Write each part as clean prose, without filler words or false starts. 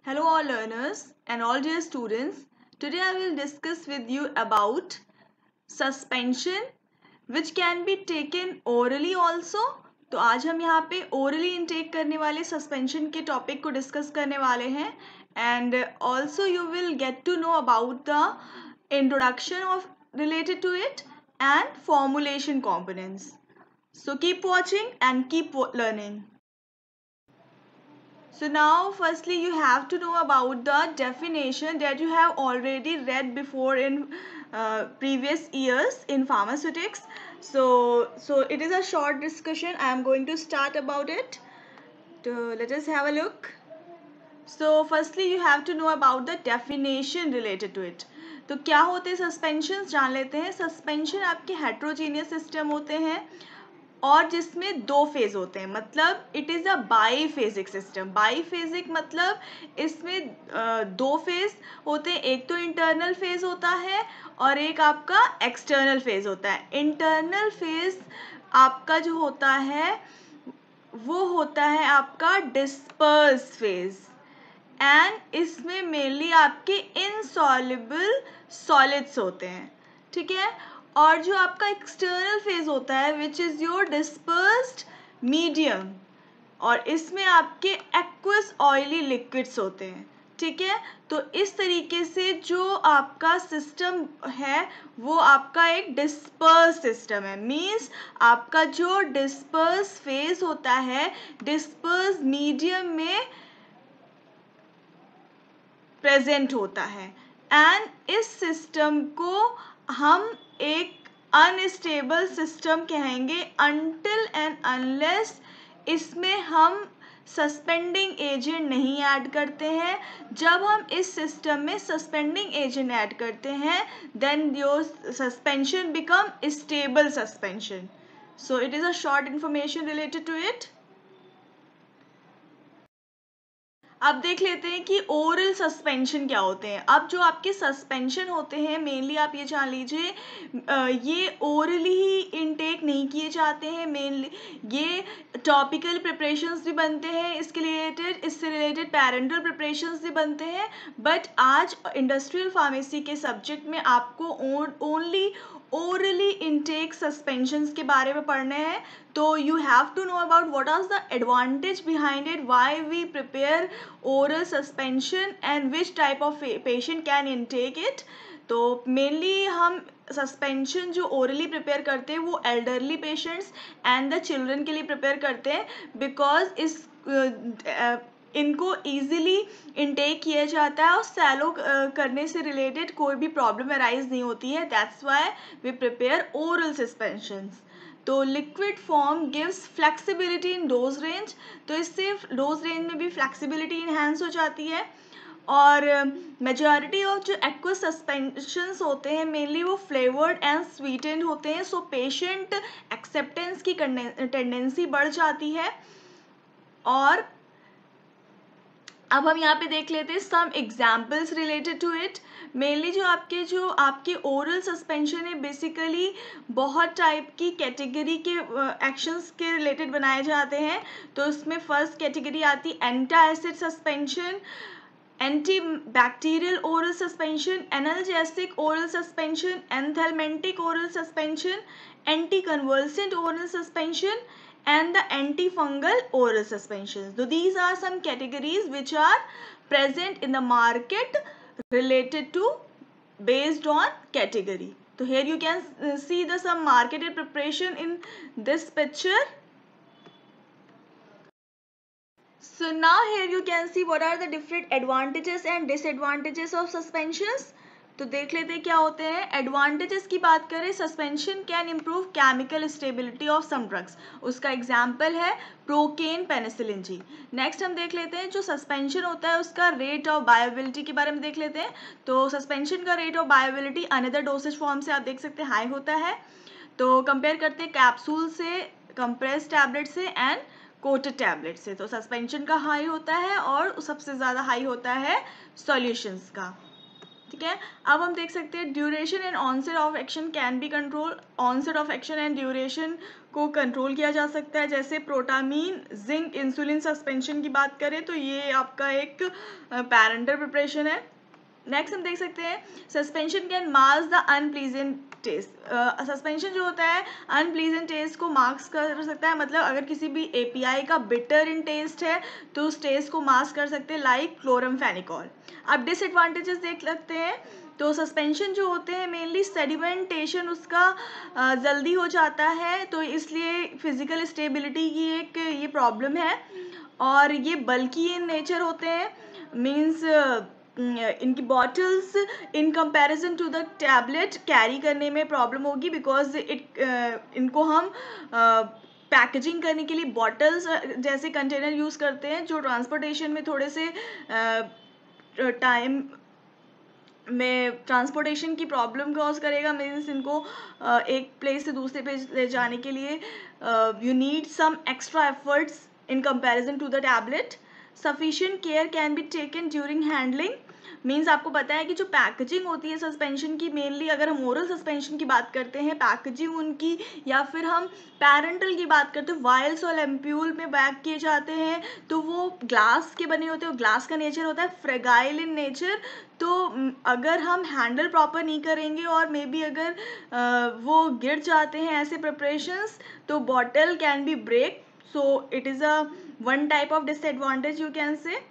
Hello all learners and all dear students. Today I will discuss with you about suspension which can be taken orally also. तो आज हम यहाँ पे orally intake करने वाले suspension के topic को discuss करने वाले हैं and also you will get to know about the introduction of related to it and formulation components. So keep watching and keep learning. So now firstly you have to know about the definition that you have already read before in previous years in pharmaceutics. So it is a short discussion. I am going to start about it. So let us have a look. So firstly you have to know about the definition related to it. तो क्या होते हैं suspension जान लेते हैं. Suspension आपके heterogeneous system होते हैं और जिसमें दो फेज होते हैं. मतलब it is a biphasic system. Biphasic मतलब इसमें दो फेज होते हैं. एक तो इंटरनल फेज होता है और एक आपका एक्सटर्नल फेज होता है. इंटरनल फेज आपका जो होता है वो होता है आपका डिस्पर्स फेज एंड इसमें मेनली आपके इनसॉल्युबल सॉलिड्स होते हैं. ठीक है. और जो आपका एक्सटर्नल फेज होता है which is your dispersed medium और इसमें आपके एक्वस ऑयली लिक्विड्स होते हैं. ठीक है. तो इस तरीके से जो आपका सिस्टम है वो आपका एक डिस्पर्स सिस्टम है. मीन्स आपका जो डिस्पर्स फेज होता है डिस्पर्स मीडियम में प्रेजेंट होता है एंड इस सिस्टम को हम एक अनस्टेबल सिस्टम कहेंगे अनटिल एंड अनलेस इसमें हम सस्पेंडिंग एजेंट नहीं ऐड करते हैं. जब हम इस सिस्टम में सस्पेंडिंग एजेंट ऐड करते हैं then your suspension become stable suspension. So it is a short information related to it. अब देख लेते हैं कि ओरल सस्पेंशन क्या होते हैं. अब जो आपके सस्पेंशन होते हैं मेनली आप ये जान लीजिए ये ओरली ही इनटेक नहीं किए जाते हैं. मेनली ये टॉपिकल प्रिपरेशंस भी बनते हैं इसके रिलेटेड. इससे रिलेटेड पैरेंटल प्रिपरेशंस भी बनते हैं. बट आज इंडस्ट्रियल फार्मेसी के सब्जेक्ट में आपको ओनली ओरली इनटेक सस्पेंशंस के बारे में पढ़ने हैं. तो you have to know about what are the advantage behind it, why we prepare oral suspension and which type of patient can intake it. तो मेनली हम सस्पेंशन जो ओरली प्रिपेयर करते हैं वो elderly patients and the children के लिए prepare करते हैं बिकॉज इस इनको ईजिली इनटेक किया जाता है और सैलो करने से रिलेटेड कोई भी प्रॉब्लम अराइज नहीं होती है. That's why we prepare oral suspensions. तो liquid form gives flexibility in dose range. तो इससे डोज रेंज में भी फ्लेक्सिबिलिटी इन्हेंस हो जाती है. और मेजॉरिटी ऑफ जो एक्वस सस्पेंशंस होते हैं मेनली वो फ्लेवर्ड एंड स्वीटेंड होते हैं. सो पेशेंट एक्सेप्टेंस की टेंडेंसी बढ़ जाती है. और अब हम यहाँ पे देख लेते हैं some examples related to it. Mainly जो आपके ओरल सस्पेंशन है बेसिकली बहुत टाइप की कैटेगरी के एक्शंस के रिलेटेड बनाए जाते हैं. तो उसमें फर्स्ट कैटेगरी आती है anti acid suspension, anti bacterial oral suspension, analgesic oral suspension, anthelmintic oral suspension, anti convulsant oral suspension and the antifungal oral suspensions. So these are some categories which are present in the market related to based on category. So here you can see the some marketed preparation in this picture. So now here you can see what are the different advantages and disadvantages of suspensions. तो देख लेते हैं क्या होते हैं. Advantages की बात करें suspension can improve chemical stability of some drugs. उसका एग्जाम्पल है प्रोकेन पेनिसिलिन जी. नेक्स्ट हम देख लेते हैं जो सस्पेंशन होता है उसका रेट ऑफ बायोबिलिटी के बारे में देख लेते हैं. तो सस्पेंशन का rate of बायोबिलिटी another dosage form से आप देख सकते हैं हाई होता है. तो कंपेयर करते हैं कैप्सूल से, कंप्रेस टैबलेट से एंड कोटेड टैबलेट से. तो सस्पेंशन का हाई होता है और सबसे ज़्यादा हाई होता है सॉल्यूशंस का. ठीक है. अब हम देख सकते हैं duration and onset of action can be control. Onset of action and duration को कंट्रोल किया जा सकता है, जैसे प्रोटामीन, जिंक, इंसुलिन सस्पेंशन की बात करें तो ये आपका एक पैरेंटल प्रिपरेशन है। नेक्स्ट हम देख सकते हैं suspension can mask the unpleasant taste. Suspension जो होता है अनप्लीजेंट टेस्ट को मास्क कर सकता है, मतलब अगर किसी भी एपीआई का बिटर इन टेस्ट है तो उस टेस्ट को मास्क कर सकते हैं, लाइक क्लोरमफेनिकॉल। अब डिसएडवांटेजेस देख सकते हैं। तो सस्पेंशन जो होते हैं मेनली सेडिमेंटेशन उसका जल्दी हो जाता है, तो इसलिए फिजिकल स्टेबिलिटी की एक ये प्रॉब्लम है, और ये बल्कि इन नेचर होते हैं, मीन्स इनकी bottles in comparison to the tablet carry करने में प्रॉब्लम होगी, बिकॉज इनको हम पैकेजिंग करने के लिए बॉटल्स जैसे कंटेनर यूज़ करते हैं, जो ट्रांसपोर्टेशन में थोड़े से टाइम में ट्रांसपोर्टेशन की प्रॉब्लम कॉज करेगा। मीन्स इनको एक प्लेस से दूसरे प्लेस ले जाने के लिए you need some extra efforts in comparison to the tablet. Sufficient care can be taken during handling. Means आपको पता है कि जो पैकेजिंग होती है सस्पेंशन की, मेनली अगर हम ओरल सस्पेंशन की बात करते हैं, पैकेजिंग उनकी, या फिर हम पैरेंटल की बात करते हैं, वायल्स और एम्प्यूल में पैक किए जाते हैं, तो वो ग्लास के बने होते हैं, ग्लास का नेचर होता है फ्रेगाइल इन नेचर। तो अगर हम हैंडल प्रॉपर नहीं करेंगे और मे बी अगर वो गिर जाते हैं ऐसे प्रिपरेशंस, तो bottle can be break. So it is a one type of disadvantage you can say.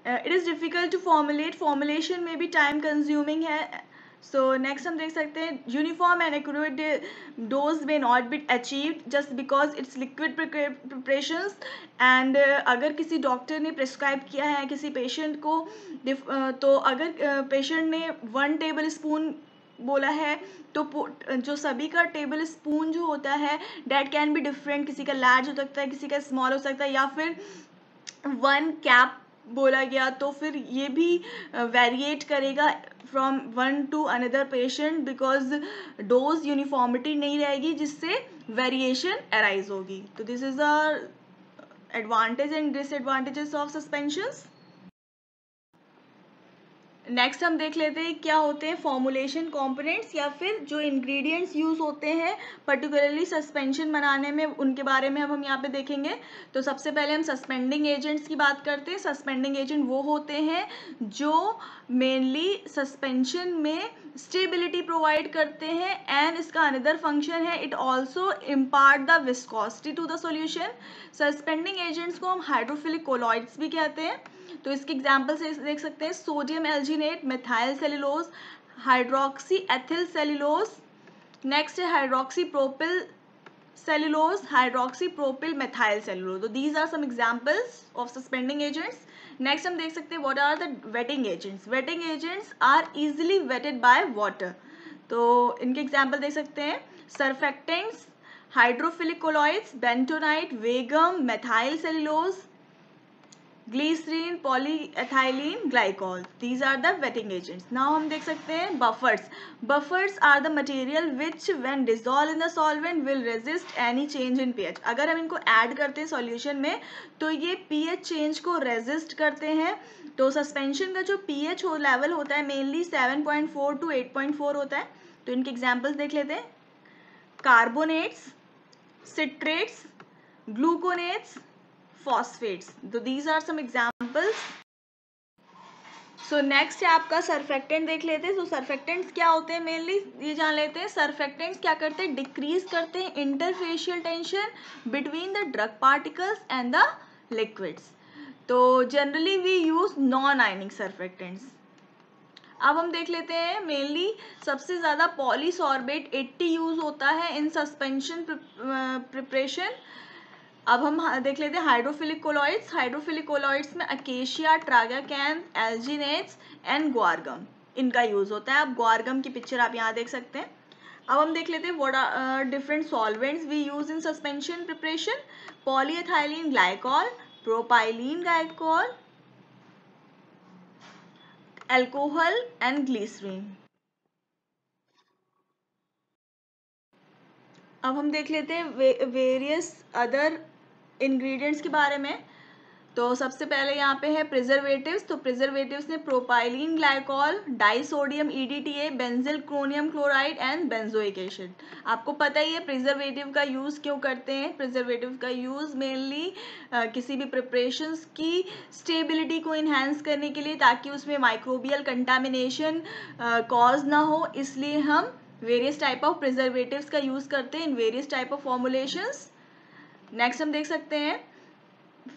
It is difficult to formulate, formulation में भी टाइम कंज्यूमिंग है। सो नेक्स्ट हम देख सकते हैं यूनिफॉर्म एंड एक्यूरेट डोज में not be achieved just because it's liquid preparations. And अगर किसी डॉक्टर ने प्रिस्क्राइब किया है किसी पेशेंट को, तो अगर पेशेंट ने 1 टेबल स्पून बोला है, तो जो सभी का टेबल स्पून जो होता है डैट कैन बी डिफरेंट, किसी का लार्ज हो सकता है, किसी का स्मॉल हो सकता है, या फिर 1 कैप बोला गया तो फिर ये भी वेरिएट करेगा from one two another patient, because dose uniformity नहीं रहेगी जिससे वेरिएशन अराइज होगी। तो this is the advantage and disadvantages of suspensions. Next हम देख लेते हैं क्या होते हैं फॉर्मुलेशन कंपोनेंट्स, या फिर जो इंग्रेडिएंट्स यूज़ होते हैं पर्टिकुलरली सस्पेंशन बनाने में, उनके बारे में अब हम यहाँ पे देखेंगे। तो सबसे पहले हम सस्पेंडिंग एजेंट्स की बात करते हैं। सस्पेंडिंग एजेंट वो होते हैं जो मेनली सस्पेंशन में स्टेबिलिटी प्रोवाइड करते हैं, एंड इसका अनदर फंक्शन है it also impart the viscosity to the solution. Suspending agents को हम हाइड्रोफिलिक कोलॉइड्स भी कहते हैं। तो इसके एग्जाम्पल से देख सकते हैं sodium alginate, methyl cellulose, hydroxy ethyl cellulose. Next है hydroxy propyl cellulose, hydroxy propyl methyl cellulose. तो these are some examples of suspending agents. Next हम देख सकते हैं what are the wetting agents. Wetting agents are easily wetted by water. तो इनके example देख सकते हैं surfactants, hydrophilic colloids, bentonite, Veegum, methyl cellulose, glycerine, polyethylene glycol. These are the wetting agents. Now हम देख सकते हैं buffers. Buffers are the material which when dissolve in the solvent will resist any change in pH. अगर हम इनको add करते हैं solution में तो ये पीएच चेंज को रेजिस्ट करते हैं। तो सस्पेंशन का जो पीएच लेवल होता है मेनली 7.4 to 8.4 होता है। तो इनके एग्जाम्पल्स देख लेते हैं carbonates, citrates, gluconates, phosphate. So these are some examples. So next है आपका सर्फेक्टेंट देख लेते हैं। तो सर्फेक्टेंट्स क्या होते हैं मेनली ये जान लेते हैं। सर्फेक्टेंट्स क्या करते हैं, डिक्रीज करते हैं interfacial tension between the drug particles and the liquids. तो generally we use non ionic surfactants. अब हम देख लेते हैं मेनली सबसे ज़्यादा पॉलीसॉर्बेट 80 यूज होता है इन सस्पेंशन प्रिपरेशन। अब हम देख लेते हैं हाइड्रोफिलिक कोलॉइड्स। हाइड्रोफिलिक कोलॉइड्स में अकेशिया, ट्रागाकैन, एल्जिनेट्स एंड ग्वारगम इनका यूज़ होता है। अब ग्वारगम की पिक्चर आप यहाँ देख सकते हैं। अब हम देख लेते हैं what are different solvents we use in suspension preparation. Polyethylene glycol, propylene glycol, alcohol and glycerine. अब हम देख लेते हैं वेरियस अदर इंग्रेडिएंट्स के बारे में। तो सबसे पहले यहाँ पे है प्रिजर्वेटिव्स। तो प्रिजर्वेटिव्स ने propylene glycol, disodium EDTA, benzyl क्रोनियम chloride and benzoic acid. आपको पता ही है प्रिजर्वेटिव का यूज़ क्यों करते हैं। प्रिजर्वेटिव का यूज़ मेनली किसी भी प्रिपरेशंस की स्टेबिलिटी को इन्हांस करने के लिए, ताकि उसमें माइक्रोबियल कंटामिनेशन कॉज ना हो, इसलिए हम वेरियस टाइप ऑफ प्रिजर्वेटिव्स का यूज़ करते हैं in various type of formulations. Next हम देख सकते हैं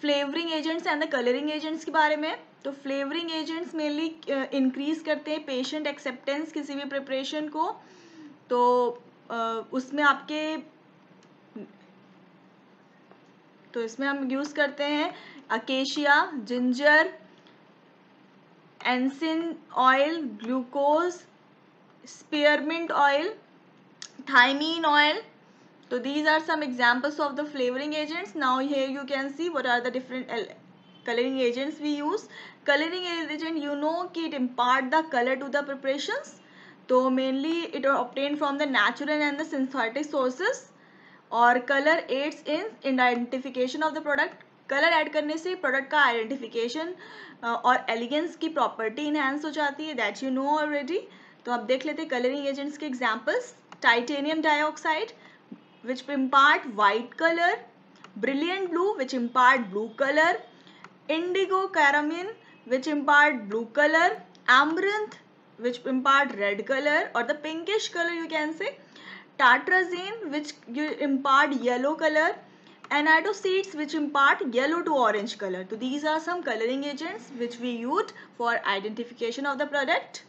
flavouring agents and the colouring agents के बारे में। तो फ्लेवरिंग एजेंट्स मेनली इंक्रीज करते हैं पेशेंट एक्सेप्टेंस किसी भी प्रिपरेशन को। तो उसमें आपके तो इसमें हम यूज करते हैं acacia, ginger, anise oil, glucose, spearmint oil, thymine oil. So these are some examples of the flavoring agents. Now here you can see what are the different coloring agents we use. Coloring agent, you know कि it impart the color to the preparations. तो mainly it are obtained from the natural and the synthetic sources. और color aids in identification of the product. Colour add करने से product का identification और elegance की property enhance हो जाती है, दैट यू नो ऑलरेडी. तो अब देख लेते हैं कलरिंग एजेंट्स के examples. Titanium dioxide which impart white color, brilliant blue which impart blue color, indigo carmine which impart blue color, amaranth which impart red color or the pinkish color you can say, tartrazine which impart yellow color, anidoseeds which impart yellow to orange color. So these are some coloring agents which we use for identification of the product.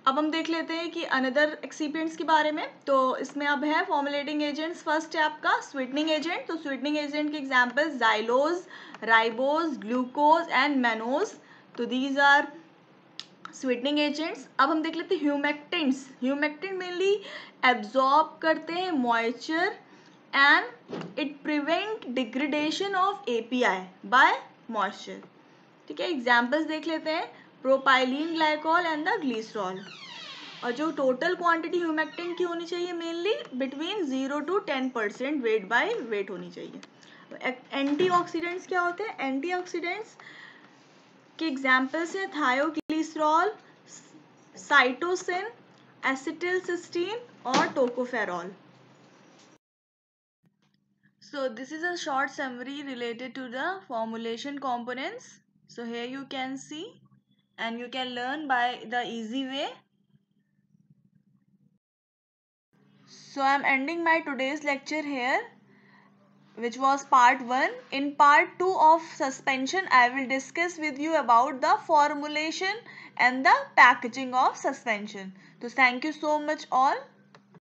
अब हम देख लेते हैं कि another excipients के बारे में. तो इसमें अब है फॉर्मुलेटिंग एजेंट्स. फर्स्ट है आपका स्वीटनिंग एजेंट. तो स्वीटनिंग एजेंट के example xylose, ribose, glucose and mannose. तो दीज आर स्वीटनिंग एजेंट्स. अब हम देख लेते हैं ह्यूमेक्टेंट्स. ह्यूमेक्टेंट मेनली एब्जॉर्ब करते हैं moisture and it prevent degradation of API by moisture. ठीक है, एग्जाम्पल्स देख लेते हैं. Propylene glycol and the glycerol. और जो टोटल क्वांटिटी ह्यूमेक्टेंट की होनी चाहिए mainly between 0 to 10% weight by weight होनी चाहिए. एंटीऑक्सीडेंट्स क्या होते हैं? एंटीऑक्सीडेंट्स के एग्जाम्पल्स हैं थायोग्लिसरॉल, साइटोसिन, एसिटिलसिस्टीन और tocopherol. So this is a short summary related to the formulation components. So here you can see and you can learn by the easy way. So I am ending my today's lecture here, which was part 1. In part 2 of suspension, I will discuss with you about the formulation and the packaging of suspension. So thank you so much all.